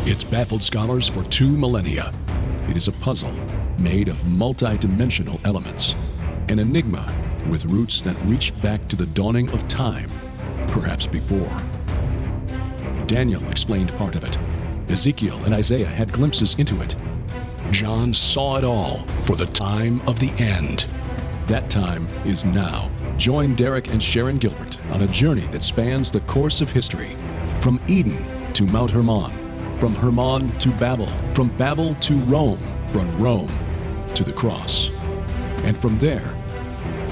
It's baffled scholars for 2 millennia. It is a puzzle made of multi-dimensional elements, an enigma with roots that reach back to the dawning of time, perhaps before. Daniel explained part of it. Ezekiel and Isaiah had glimpses into it. John saw it all for the time of the end. That time is now. Join Derek and Sharon Gilbert on a journey that spans the course of history, from Eden to Mount Hermon, from Hermon to Babel, from Babel to Rome, from Rome to the cross, and from there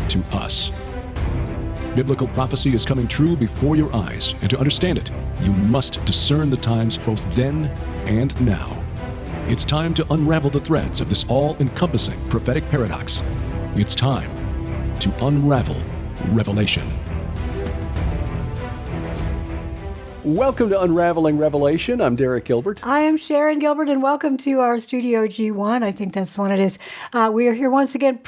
to us. Biblical prophecy is coming true before your eyes, and to understand it, you must discern the times both then and now. It's time to unravel the threads of this all-encompassing prophetic paradox. It's time to unravel Revelation. Welcome to Unraveling Revelation. I'm Derek Gilbert. I am Sharon Gilbert, and welcome to our Studio G1. I think that's what it is. We are here once again,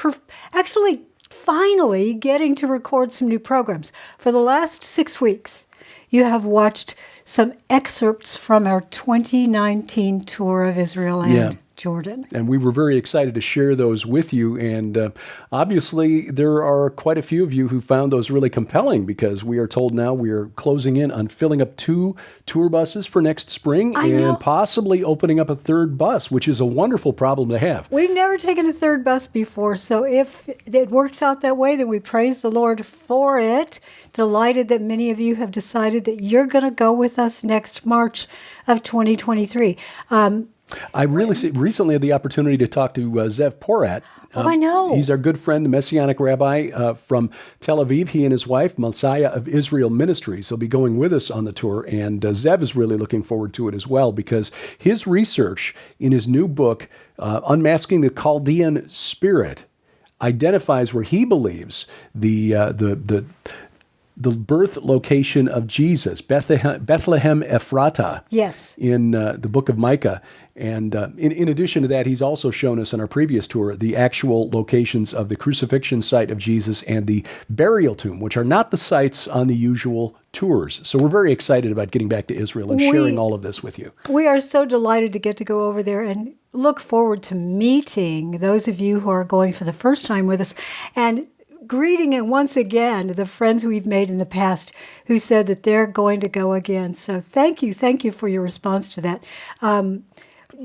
finally getting to record some new programs. For the last 6 weeks, you have watched some excerpts from our 2019 tour of Israel and Jordan. And we were very excited to share those with you. And obviously, there are quite a few of you who found those really compelling, because we are told now we are closing in on filling up 2 tour buses for next spring and possibly opening up a 3rd bus, which is a wonderful problem to have. We've never taken a 3rd bus before, so if it works out that way, then we praise the Lord for it. Delighted that many of you have decided that you're going to go with us next March of 2023. I recently had the opportunity to talk to Zev Porat. I know. He's our good friend, the Messianic rabbi from Tel Aviv. He and his wife, Messiah of Israel Ministries, will be going with us on the tour. And Zev is really looking forward to it as well, because his research in his new book, Unmasking the Chaldean Spirit, identifies where he believes the birth location of Jesus, Bethlehem Ephrata, yes, in the book of Micah. And in addition to that, he's also shown us on our previous tour the actual locations of the crucifixion site of Jesus and the burial tomb, which are not the sites on the usual tours. So we're very excited about getting back to Israel and sharing all of this with you. We are so delighted to get to go over there and look forward to meeting those of you who are going for the first time with us, and greeting it once again to the friends we've made in the past who said that they're going to go again. So thank you for your response to that.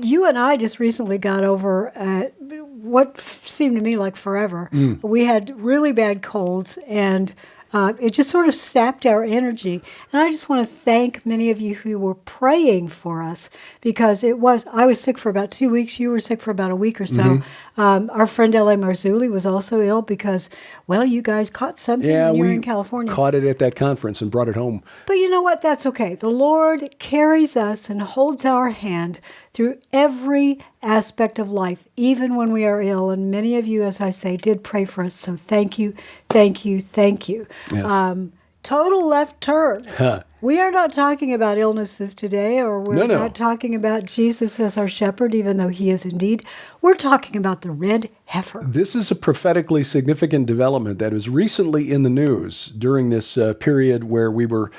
You and I just recently got over what seemed to me like forever. We had really bad colds, and it just sort of sapped our energy. And I just want to thank many of you who were praying for us, because I was sick for about 2 weeks. You were sick for about a week or so. Our friend L.A. Marzulli was also ill because, you guys caught something when you were in California. Caught it at that conference and brought it home. But you know what? That's okay. The Lord carries us and holds our hand through every aspect of life, even when we are ill. And many of you, as I say, did pray for us. So thank you. Yes. Total left turn. We are not talking about illnesses today, or we're not talking about Jesus as our shepherd, even though he is indeed. We're talking about the red heifer. This is a prophetically significant development that was recently in the news during this period where we were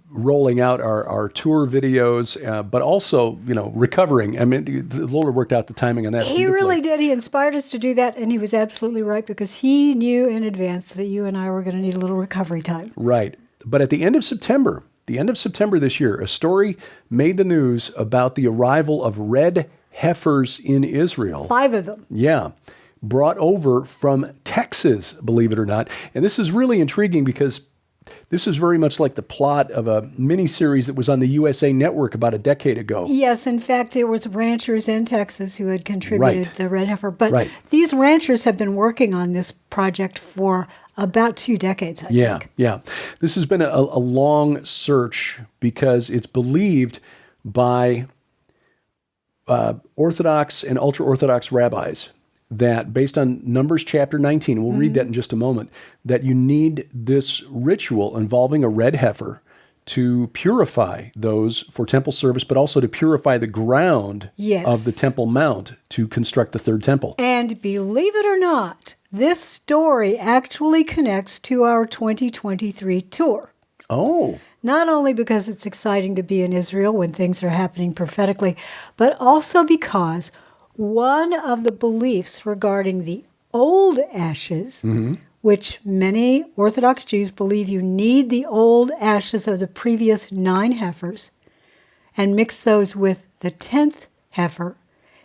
rolling out our tour videos, but also, recovering. I mean, the Lord worked out the timing on that. He really did. He inspired us to do that, and he was absolutely right, because he knew in advance that you and I were going to need a little recovery time. Right. But at the end of September this year, a story made the news about the arrival of red heifers in Israel. 5 of them. Yeah. Brought over from Texas, believe it or not. And this is really intriguing, because this is very much like the plot of a miniseries that was on the USA Network about a decade ago. Yes, in fact, there was ranchers in Texas who had contributed the red heifer. But these ranchers have been working on this project for about 2 decades, I think. Yeah. This has been a long search, because it's believed by Orthodox and ultra-Orthodox rabbis that, based on Numbers chapter 19, we'll read that in just a moment, that you need this ritual involving a red heifer to purify those for temple service, but also to purify the ground of the Temple Mount to construct the 3rd temple. And believe it or not, this story actually connects to our 2023 tour. Oh. not only because it's exciting to be in Israel when things are happening prophetically, but also because one of the beliefs regarding the old ashes, which many Orthodox Jews believe you need the old ashes of the previous 9 heifers and mix those with the 10th heifer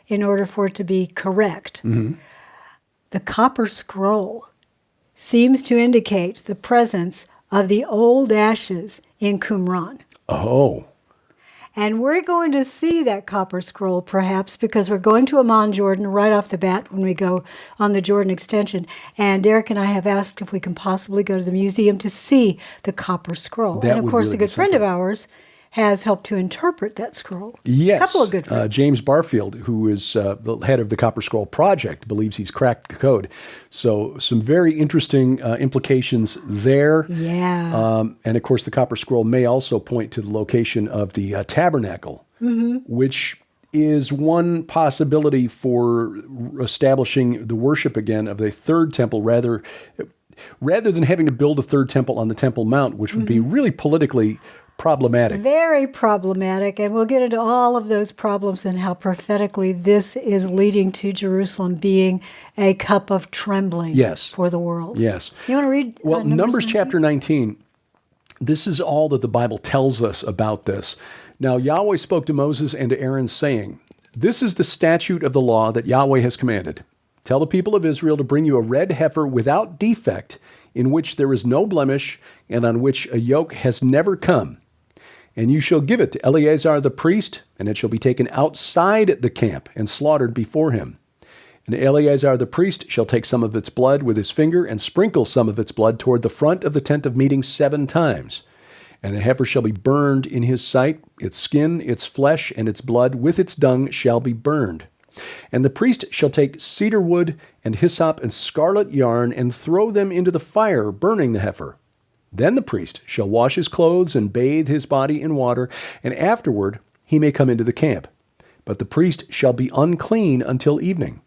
in order for it to be correct. The copper scroll seems to indicate the presence of the old ashes in Qumran. Oh. And we're going to see that copper scroll, perhaps, because we're going to Amman, Jordan, right off the bat when we go on the Jordan extension. And Derek and I have asked if we can possibly go to the museum to see the copper scroll. That and, of would course, really a good be friend of something. ours has helped to interpret that scroll. Yes. A couple of good friends. James Barfield, who is the head of the Copper Scroll Project, believes he's cracked the code. So some very interesting implications there. Yeah. And, of course, the Copper Scroll may also point to the location of the tabernacle, which is one possibility for establishing the worship again of the third temple rather than having to build a third temple on the Temple Mount, which would be really politically problematic. Very problematic, and we'll get into all of those problems and how prophetically this is leading to Jerusalem being a cup of trembling for the world. Yes. You want to read Well, Numbers 19? chapter 19, this is all that the Bible tells us about this. Now, Yahweh spoke to Moses and to Aaron, saying, "This is the statute of the law that Yahweh has commanded. Tell the people of Israel to bring you a red heifer without defect, in which there is no blemish, and on which a yoke has never come. And you shall give it to Eleazar the priest, and it shall be taken outside the camp and slaughtered before him. And Eleazar the priest shall take some of its blood with his finger and sprinkle some of its blood toward the front of the tent of meeting 7 times. And the heifer shall be burned in his sight, its skin, its flesh, and its blood with its dung shall be burned. And the priest shall take cedar wood and hyssop and scarlet yarn and throw them into the fire, burning the heifer. Then the priest shall wash his clothes and bathe his body in water, and afterward he may come into the camp. But the priest shall be unclean until evening.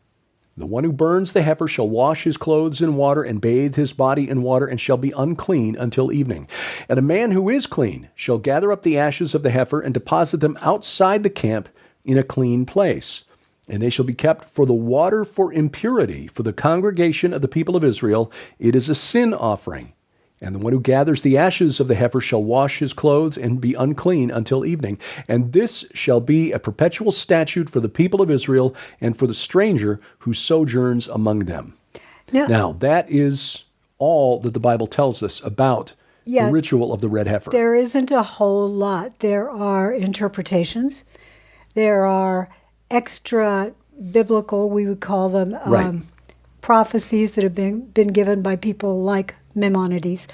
The one who burns the heifer shall wash his clothes in water and bathe his body in water, and shall be unclean until evening. And a man who is clean shall gather up the ashes of the heifer and deposit them outside the camp in a clean place. And they shall be kept for the water for impurity, for the congregation of the people of Israel. It is a sin offering. And the one who gathers the ashes of the heifer shall wash his clothes and be unclean until evening. And this shall be a perpetual statute for the people of Israel and for the stranger who sojourns among them." Now, that is all that the Bible tells us about the ritual of the red heifer. There isn't a whole lot. There are interpretations. There are extra biblical, we would call them, prophecies that have been given by people like Maimonides.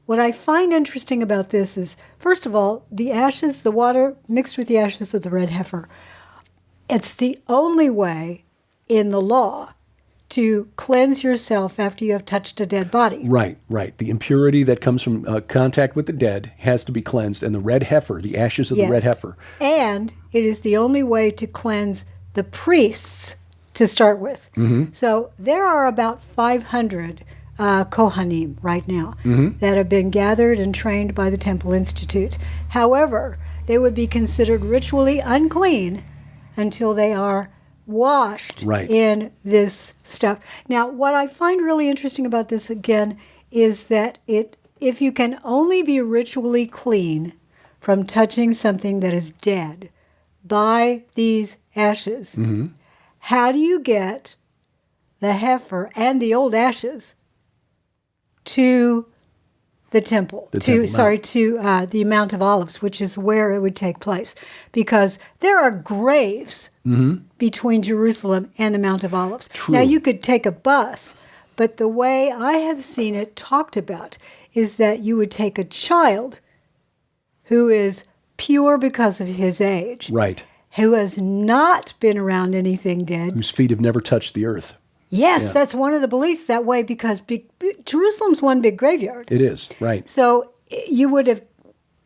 What I find interesting about this is, first of all, the ashes, the water mixed with the ashes of the red heifer, it's the only way in the law to cleanse yourself after you have touched a dead body. Right. The impurity that comes from contact with the dead has to be cleansed, and the red heifer, the ashes of the red heifer. And it is the only way to cleanse the priests to start with. So there are about 500 Kohanim right now that have been gathered and trained by the Temple Institute. However, they would be considered ritually unclean until they are washed in this stuff. Now, what I find really interesting about this, again, is that if you can only be ritually clean from touching something that is dead by these ashes, how do you get the heifer and the old ashes to the temple, to the Mount of Olives, which is where it would take place? Because there are graves between Jerusalem and the Mount of Olives. True. Now, you could take a bus, but the way I have seen it talked about is that you would take a child who is pure because of his age, who has not been around anything dead, whose feet have never touched the earth. Yes, that's one of the beliefs that way, because Jerusalem's one big graveyard. It is, right. So you would have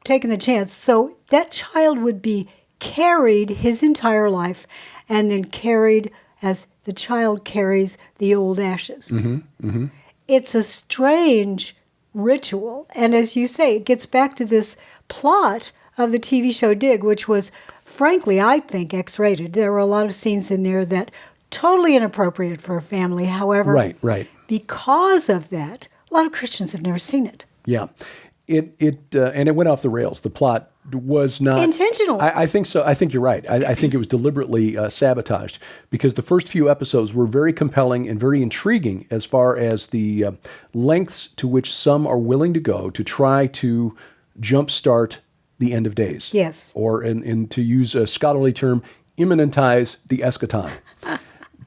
taken the chance. So that child would be carried his entire life, and then carried as the child carries the old ashes. It's a strange ritual. And as you say, it gets back to this plot of the TV show Dig, which was, frankly, I think, X-rated. There were a lot of scenes in there that totally inappropriate for a family. However, right. because of that, a lot of Christians have never seen it. Yeah. And it went off the rails. The plot was not intentional. I think so. I think you're right. I think it was deliberately sabotaged because the first few episodes were very compelling and very intriguing as far as the lengths to which some are willing to go to try to jumpstart the end of days. Yes. Or, and to use a scholarly term, immanentize the eschaton.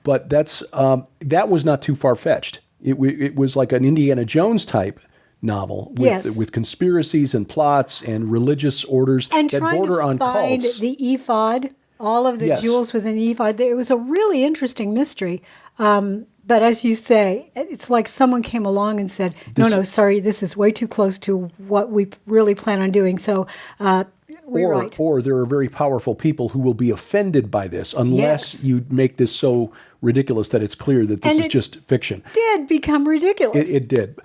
But that was not too far-fetched. It was like an Indiana Jones type novel with conspiracies and plots and religious orders and that border on cults. And trying to find the ephod, all of the jewels within the ephod. It was a really interesting mystery. But as you say, it's like someone came along and said, no, sorry, this is way too close to what we really plan on doing. So rewrite. Or there are very powerful people who will be offended by this unless you make this so ridiculous that it's clear that this is just fiction. It did become ridiculous. It did.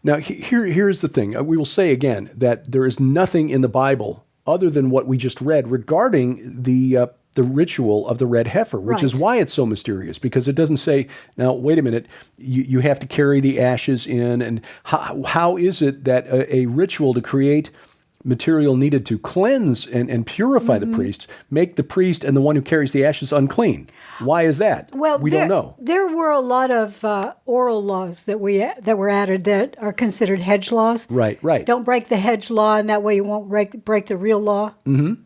Now, here's the thing. We will say again that there is nothing in the Bible other than what we just read regarding the ritual of the red heifer, which is why it's so mysterious, because it doesn't say, now, wait a minute, you have to carry the ashes in, and how is it that a ritual to create material needed to cleanse and purify the priests, make the priest and the one who carries the ashes unclean? Why is that? Well, we don't know. There were a lot of oral laws that were added that are considered hedge laws. Right. Don't break the hedge law, and that way you won't break the real law. Mm-hmm.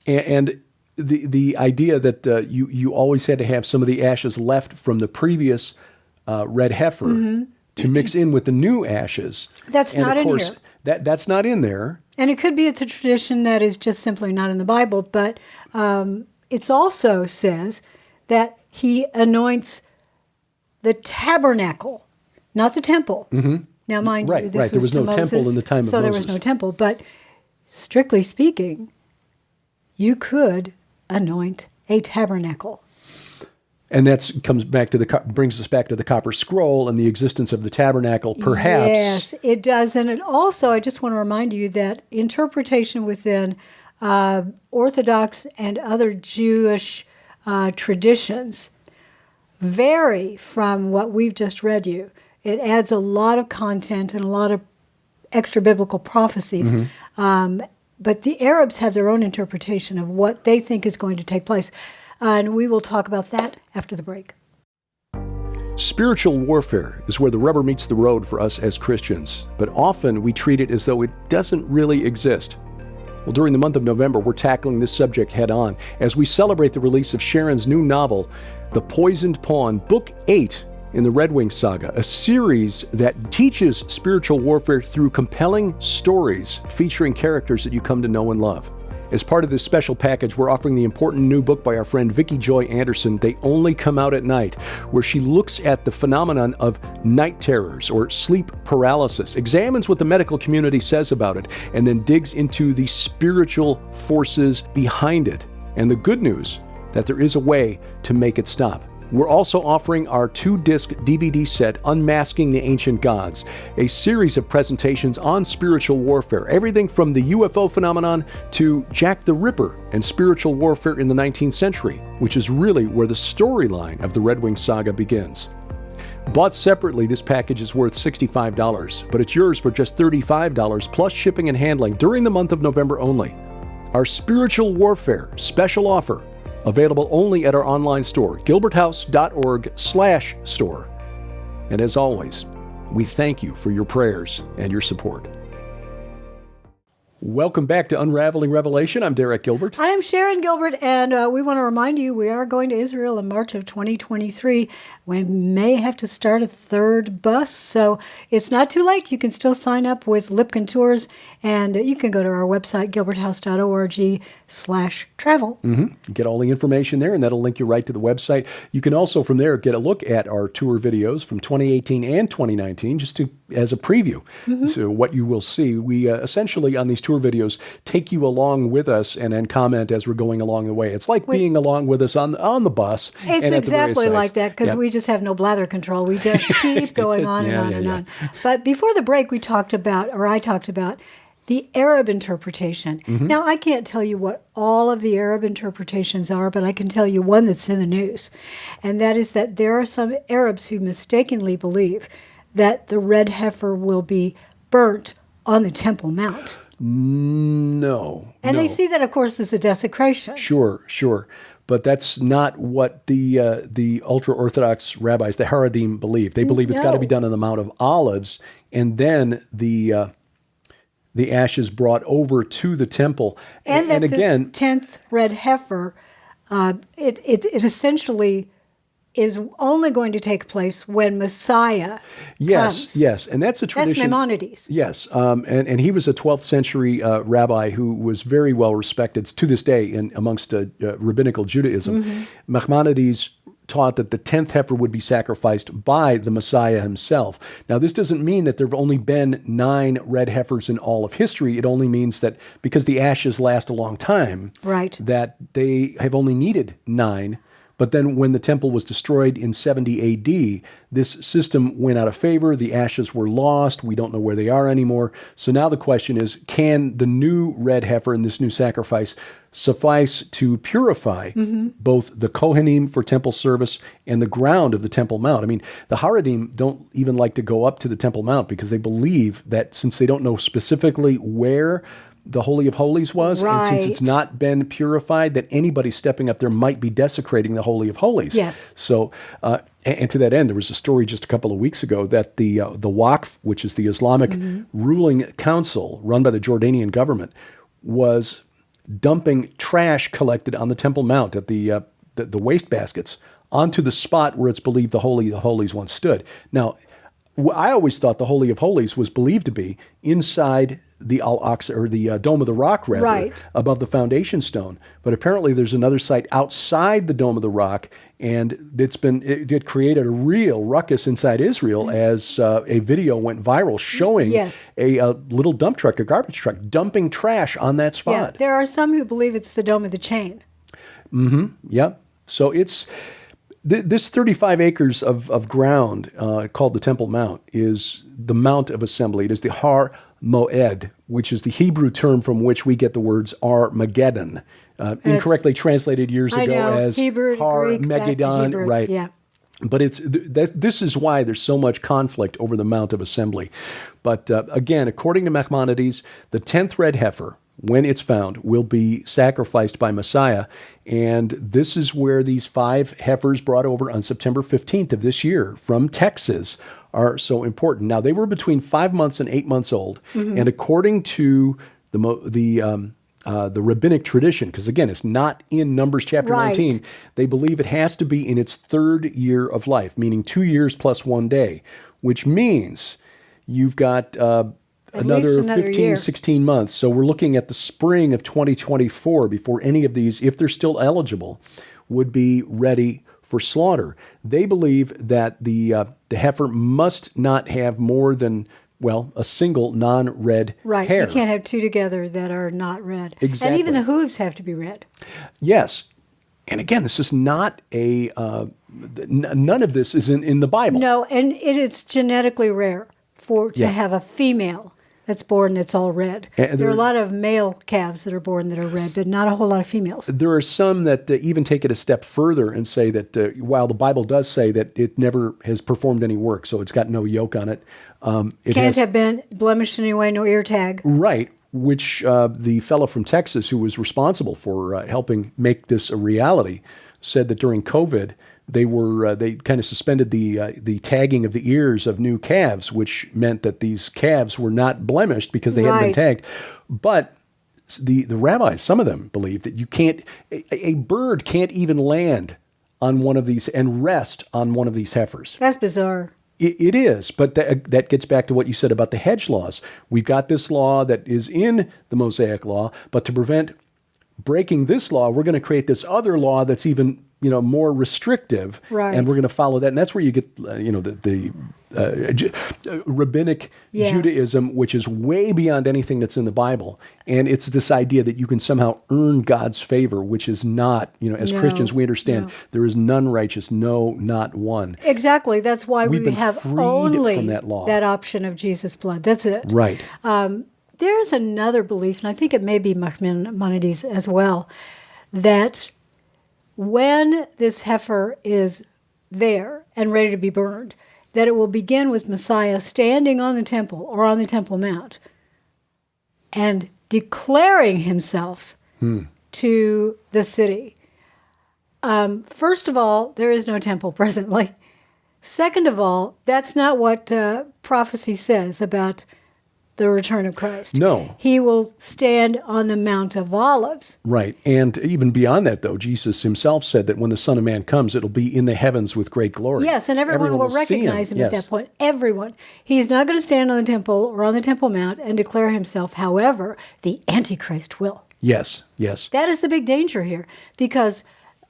And the idea that you always had to have some of the ashes left from the previous red heifer to mix in with the new ashes. That's not in here. That's not in there. And it could be it's a tradition that is just simply not in the Bible, but it also says that he anoints the tabernacle, not the temple. Mm-hmm. Now, mind you, this there was no Moses, temple in the time of Moses. So there was no temple, but strictly speaking, you could anoint a tabernacle. And that brings us back to the Copper Scroll and the existence of the tabernacle, perhaps. Yes, it does. And it also, I just want to remind you that interpretation within Orthodox and other Jewish traditions vary from what we've just read you. It adds a lot of content and a lot of extra biblical prophecies. But the Arabs have their own interpretation of what they think is going to take place. And we will talk about that after the break. Spiritual warfare is where the rubber meets the road for us as Christians, but often we treat it as though it doesn't really exist. Well, during the month of November, we're tackling this subject head on as we celebrate the release of Sharon's new novel, The Poisoned Pawn, Book 8 in the Red Wing Saga, a series that teaches spiritual warfare through compelling stories featuring characters that you come to know and love. As part of this special package, we're offering the important new book by our friend Vicki Joy Anderson, They Only Come Out at Night, where she looks at the phenomenon of night terrors or sleep paralysis, examines what the medical community says about it, and then digs into the spiritual forces behind it. And the good news, that there is a way to make it stop. We're also offering our 2-disc DVD set, Unmasking the Ancient Gods, a series of presentations on spiritual warfare, everything from the UFO phenomenon to Jack the Ripper and spiritual warfare in the 19th century, which is really where the storyline of the Red Wing Saga begins. Bought separately, this package is worth $65, but it's yours for just $35 plus shipping and handling during the month of November only. Our spiritual warfare special offer, available only at our online store, gilberthouse.org/store. And as always, we thank you for your prayers and your support. Welcome back to Unraveling Revelation. I'm Derek Gilbert. I am Sharon Gilbert, and we want to remind you we are going to Israel in March of 2023. We may have to start a third bus, so it's not too late. You can still sign up with Lipkin Tours, and you can go to our website, gilberthouse.org/travel. Get all the information there, and that'll link you right to the website. You can also, from there, get a look at our tour videos from 2018 and 2019, just as a preview. So what you will see, we essentially on these tour videos, take you along with us and then comment as we're going along the way. It's like being along with us on the bus. It's exactly like that because we just have no bladder control. We just keep going on and on and on. But before the break, I talked about the Arab interpretation. Now, I can't tell you what all of the Arab interpretations are, but I can tell you one that's in the news. And that is that there are some Arabs who mistakenly believe that the red heifer will be burnt on the Temple Mount. No. And they see that, of course, as a desecration. Sure. But that's not what the ultra-Orthodox rabbis, the Haredim, believe. They believe it's got to be done on the Mount of Olives, and then the ashes brought over to the temple. And that again, this 10th red heifer, it essentially is only going to take place when Messiah comes. Yes, and that's a tradition. That's Maimonides. Yes, and he was a 12th century rabbi who was very well respected to this day amongst rabbinical Judaism. Maimonides taught that the 10th heifer would be sacrificed by the Messiah himself. Now, this doesn't mean that there have only been 9 red heifers in all of history. It only means that because the ashes last a long time, that they have only needed 9. But then when the temple was destroyed in 70 A.D., this system went out of favor. The ashes were lost. We don't know where they are anymore. So now the question is, can the new red heifer in this new sacrifice suffice to purify both the Kohanim for temple service and the ground of the Temple Mount? I mean, the Haredim don't even like to go up to the Temple Mount because they believe that since they don't know specifically where the Holy of Holies was, and since it's not been purified, that anybody stepping up there might be desecrating the Holy of Holies. Yes. So, and to that end, there was a story just a couple of weeks ago that the Waqf, which is the Islamic ruling council run by the Jordanian government, was dumping trash collected on the Temple Mount at the waste baskets onto the spot where it's believed the Holy of Holies once stood. Now, I always thought the Holy of Holies was believed to be inside the Al-Aqsa, or the Dome of the Rock, rather, above the foundation stone. But apparently there's another site outside the Dome of the Rock, and it created a real ruckus inside Israel as a video went viral showing a little dump truck, a garbage truck, dumping trash on that spot. Yeah, there are some who believe it's the Dome of the Chain. Yep. So it's... This 35 acres of ground called the Temple Mount is the Mount of Assembly. It is the Har Moed, which is the Hebrew term from which we get the words Armageddon, incorrectly translated years ago as Hebrew to Har Greek, Megiddon, right? Yeah. But this is why there's so much conflict over the Mount of Assembly. But again, according to Maimonides, the 10th red heifer, when it's found, will be sacrificed by Messiah. And this is where these 5 heifers brought over on September 15th of this year from Texas are so important. Now, they were between 5 months and 8 months old. And according to the rabbinic tradition, because again, it's not in Numbers chapter 19, they believe it has to be in its 3rd year of life, meaning 2 years plus 1 day, which means you've got another 15, 16 months. So we're looking at the spring of 2024 before any of these, if they're still eligible, would be ready for slaughter. They believe that the heifer must not have more than, a single non-red hair. You can't have 2 together that are not red. Exactly. And even the hooves have to be red. Yes. And again, this is not none of this is in the Bible. No, and it's genetically rare to have a female that's born that's all red. There are a lot of male calves that are born that are red, but not a whole lot of females. There are some that even take it a step further and say that while the Bible does say that it never has performed any work, so it's got no yoke on it. It can't have been blemished in any way, no ear tag. Right, which the fellow from Texas who was responsible for helping make this a reality said that during COVID, they kind of suspended the tagging of the ears of new calves, which meant that these calves were not blemished because they hadn't been tagged. But the rabbis, some of them believe that you can't, a bird can't even land on one of these and rest on one of these heifers. That's bizarre. It is, but that gets back to what you said about the hedge laws. We've got this law that is in the Mosaic law, but to prevent breaking this law, we're going to create this other law that's even more restrictive, Right. and we're going to follow that. And that's where you get the rabbinic Judaism, which is way beyond anything that's in the Bible. And it's this idea that you can somehow earn God's favor, which is not, as No, Christians, we understand no. there is none righteous, no, not one. Exactly. That's why We've we been have freed only from that law. that option of Jesus' blood. That's it. Right. There's another belief, and I think it may be Maimonides as well, that when this heifer is there and ready to be burned, that it will begin with Messiah standing on the temple or on the Temple Mount and declaring himself to the city. First of all, there is no temple presently. Second of all, that's not what prophecy says about the return of Christ. No. He will stand on the Mount of Olives. Right. And even beyond that, though, Jesus himself said that when the Son of Man comes, it'll be in the heavens with great glory. Yes, and everyone will see recognize him at Yes. that point. Everyone. He's not going to stand on the temple or on the Temple Mount and declare himself. However, the Antichrist will. Yes, yes. That is the big danger here, because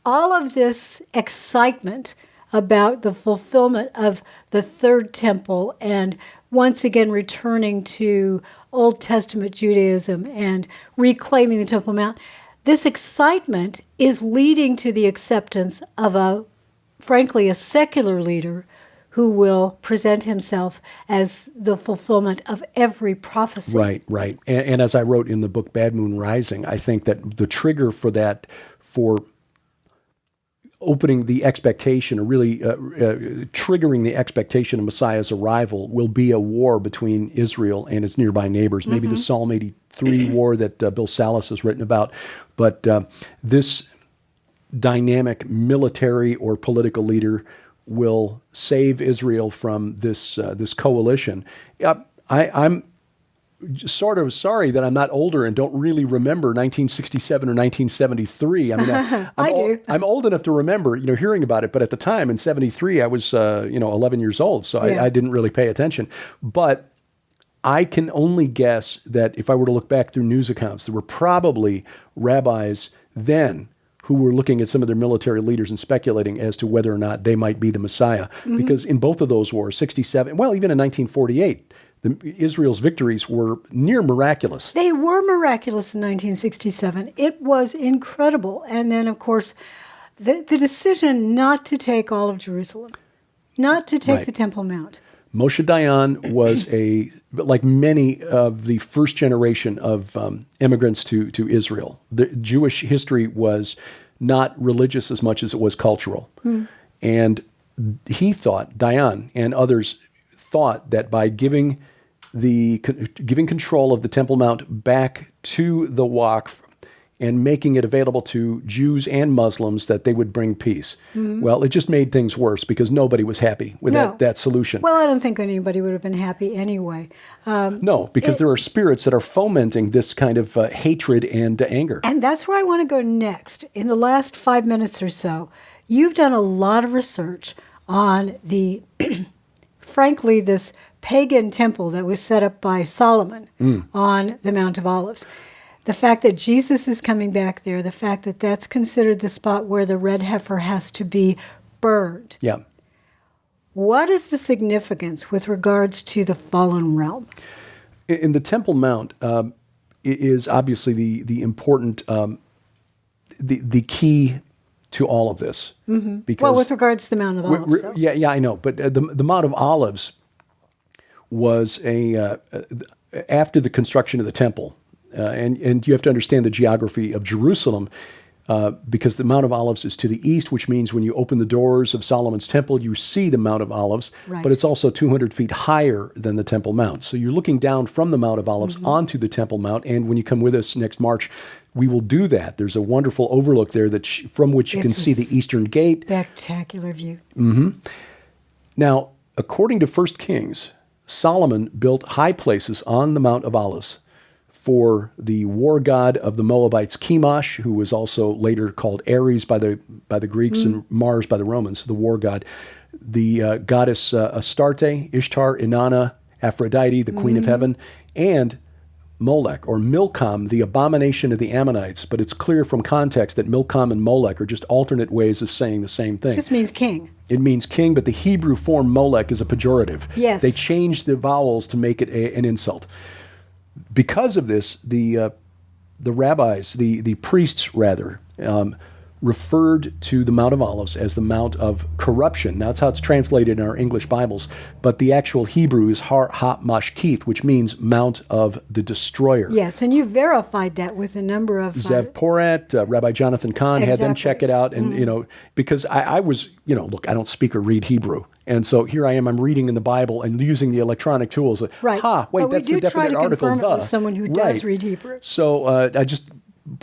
all of this excitement about the fulfillment of the third temple and once again returning to Old Testament Judaism and reclaiming the Temple Mount, this excitement is leading to the acceptance of frankly, a secular leader who will present himself as the fulfillment of every prophecy. Right, right. And as I wrote in the book Bad Moon Rising, I think that the trigger for that, for opening the expectation, or really triggering the expectation of Messiah's arrival, will be a war between Israel and its nearby neighbors. Maybe the Psalm 83 war that Bill Salas has written about. But this dynamic military or political leader will save Israel from this coalition. I'm sort of sorry that I'm not older and don't really remember 1967 or 1973. I mean, I do. I'm old enough to remember, hearing about it. But at the time in '73, I was, 11 years old, so Yeah. I didn't really pay attention. But I can only guess that if I were to look back through news accounts, there were probably rabbis then who were looking at some of their military leaders and speculating as to whether or not they might be the Messiah. Because in both of those wars, 67, well, even in 1948, Israel's victories were near miraculous. They were miraculous in 1967. It was incredible. And then, of course, the decision not to take all of Jerusalem, not to take Right. the Temple Mount. Moshe Dayan was like many of the first generation of immigrants to Israel. The Jewish history was not religious as much as it was cultural. And he thought, Dayan and others thought, that by giving control of the Temple Mount back to the Waqf and making it available to Jews and Muslims, that they would bring peace. Well, it just made things worse because nobody was happy with No. that solution. Well, I don't think anybody would have been happy anyway. No, because there are spirits that are fomenting this kind of hatred and anger. And that's where I want to go next. In the last 5 minutes or so, you've done a lot of research on the, frankly, this pagan temple that was set up by Solomon on the Mount of Olives. The fact that Jesus is coming back there, the fact that that's considered the spot where the red heifer has to be burned. Yeah. What is the significance with regards to the fallen realm? In the Temple Mount is obviously the important, the key to all of this. Because Well, with regards to the Mount of Olives, though. yeah, I know. But the Mount of Olives was after the construction of the temple. And you have to understand the geography of Jerusalem, because the Mount of Olives is to the east, which means when you open the doors of Solomon's temple, you see the Mount of Olives, Right. but it's also 200 feet higher than the Temple Mount. So you're looking down from the Mount of Olives onto the Temple Mount, and when you come with us next March, we will do that. There's a wonderful overlook there from which you can It's see a the Eastern Gate. Spectacular view. Now, according to 1 Kings, Solomon built high places on the Mount of Olives for the war god of the Moabites, Chemosh, who was also later called Ares by the Greeks and Mars by the Romans, the war god. The goddess Astarte, Ishtar, Inanna, Aphrodite, the queen of heaven, and Molech, or Milcom, the abomination of the Ammonites, but it's clear from context that Milcom and Molech are just alternate ways of saying the same thing. It just means king. It means king, but the Hebrew form Molech is a pejorative. Yes. They changed the vowels to make it an insult. Because of this, the rabbis, the priests rather, referred to the Mount of Olives as the Mount of Corruption. That's how it's translated in our English Bibles, but the actual Hebrew is Har HaMashkith, which means Mount of the Destroyer. Yes, and you verified that with a number of... Zev Porat, Rabbi Jonathan Kahn had them check it out, and because I was, look, I don't speak or read Hebrew, and so here I am, I'm reading in the Bible and using the electronic tools. Right. Wait, but that's we the do try definite to article. confirm it with someone who does read Hebrew. So I just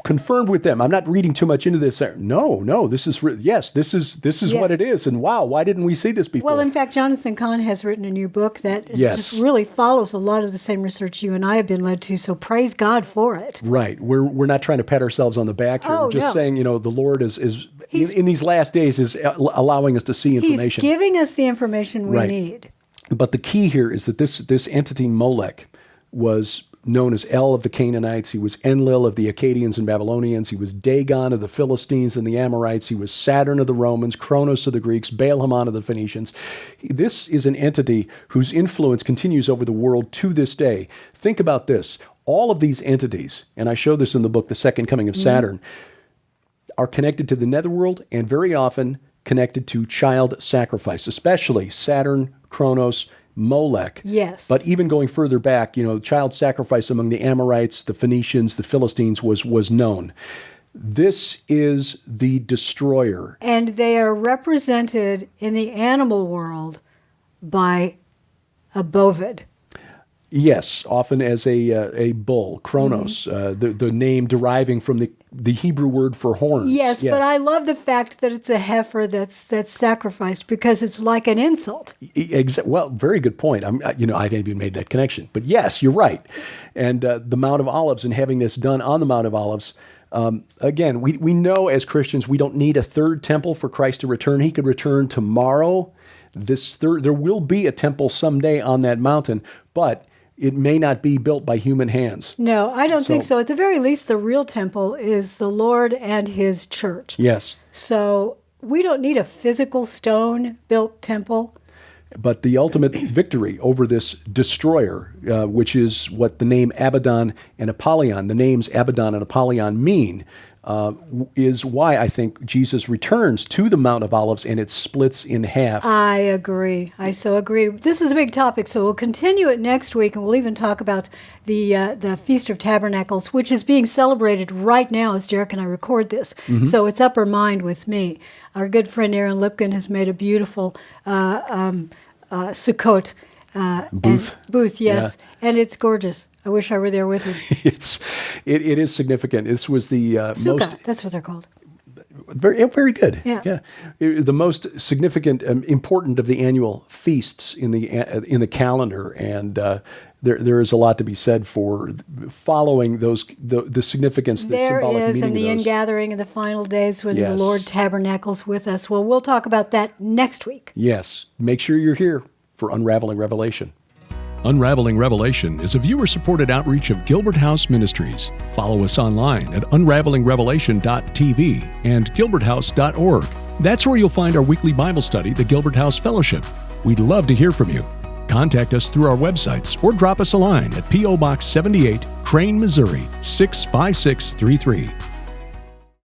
confirmed with them. I'm not reading too much into this. No, this is this is what it is. And wow, why didn't we see this before? Well, in fact, Jonathan Kahn has written a new book that just really follows a lot of the same research you and I have been led to. So praise God for it. Right. We're not trying to pat ourselves on the back here. We're just saying, the Lord is in these last days is allowing us to see information. He's giving us the information we need. But the key here is that this entity Molech was known as El of the Canaanites. He was Enlil of the Akkadians and Babylonians. He was Dagon of the Philistines and the Amorites. He was Saturn of the Romans, Kronos of the Greeks, Baal-Hamon of the Phoenicians. This is an entity whose influence continues over the world to this day. Think about this. All of these entities, and I show this in the book, The Second Coming of Saturn, are connected to the netherworld and very often connected to child sacrifice, especially Saturn, Kronos, Molech. Yes. But even going further back, child sacrifice among the Amorites, the Phoenicians, the Philistines was known. This is the destroyer. And they are represented in the animal world by a bovid. Yes, often as a bull, Kronos, the name deriving from the Hebrew word for horns. Yes, but I love the fact that it's a heifer that's sacrificed because it's like an insult. Well, very good point. I haven't even made that connection. But yes, you're right. And the Mount of Olives and having this done on the Mount of Olives, again, we know as Christians we don't need a third temple for Christ to return. He could return tomorrow. There will be a temple someday on that mountain, but it may not be built by human hands. No, I don't think so. At the very least, the real temple is the Lord and his church. Yes. So we don't need a physical stone-built temple. But the ultimate victory over this destroyer, which is what the name Abaddon and Apollyon, the names Abaddon and Apollyon mean, is why I think Jesus returns to the Mount of Olives and it splits in half. I agree. I so agree. This is a big topic, so we'll continue it next week, and we'll even talk about the Feast of Tabernacles, which is being celebrated right now as Derek and I record this. So it's upper mind with me. Our good friend Aaron Lipkin has made a beautiful Sukkot booth, yes, and it's gorgeous. I wish I were there with him. It is significant. This was the Sukkah, that's what they're called. Very good. Yeah. The most significant, important of the annual feasts in the calendar, and there is a lot to be said for following the significance, the symbolic meaning of those. There is, and the ingathering in the final days when the Lord tabernacles with us. Well, we'll talk about that next week. Yes. Make sure you're here for Unraveling Revelation. Unraveling Revelation is a viewer-supported outreach of Gilbert House Ministries. Follow us online at unravelingrevelation.tv and gilberthouse.org. That's where you'll find our weekly Bible study, the Gilbert House Fellowship. We'd love to hear from you. Contact us through our websites or drop us a line at P.O. Box 78, Crane, Missouri 65633.